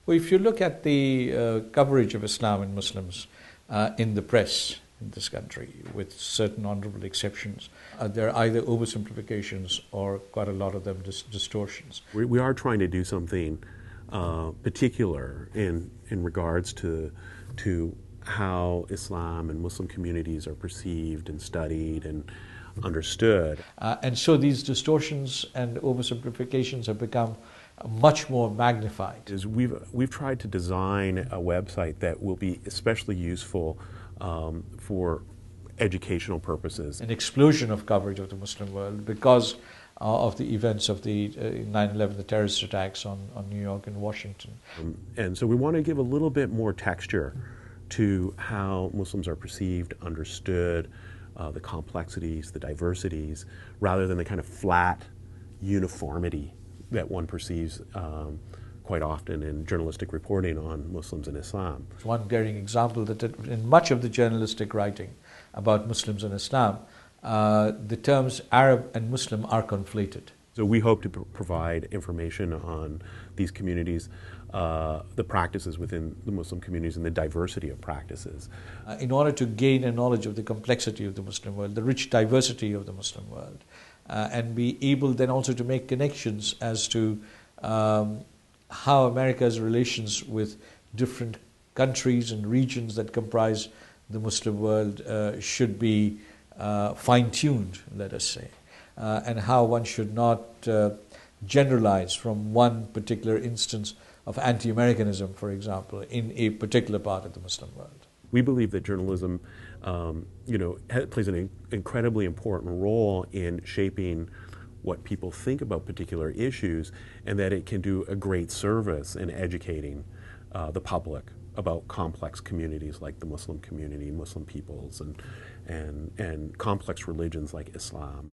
Well, if you look at the coverage of Islam and Muslims in the press in this country, with certain honorable exceptions, there are either oversimplifications or quite a lot of them distortions. We are trying to do something particular in regards to how Islam and Muslim communities are perceived and studied and understood. And so these distortions and oversimplifications have become much more magnified. We've tried to design a website that will be especially useful for educational purposes. An explosion of coverage of the Muslim world because of the events of the 9/11, the terrorist attacks on New York and Washington. And so we want to give a little bit more texture to how Muslims are perceived, understood, the complexities, the diversities, rather than the kind of flat uniformity that one perceives quite often in journalistic reporting on Muslims and Islam. One glaring example that in much of the journalistic writing about Muslims and Islam, the terms Arab and Muslim are conflated. So we hope to provide information on these communities, the practices within the Muslim communities and the diversity of practices. In order to gain a knowledge of the complexity of the Muslim world, the rich diversity of the Muslim world, and be able then also to make connections as to how America's relations with different countries and regions that comprise the Muslim world should be fine-tuned, let us say, and how one should not generalize from one particular instance of anti-Americanism, for example, in a particular part of the Muslim world. We believe that journalism, plays an incredibly important role in shaping what people think about particular issues, and that it can do a great service in educating the public about complex communities like the Muslim community, Muslim peoples, and complex religions like Islam.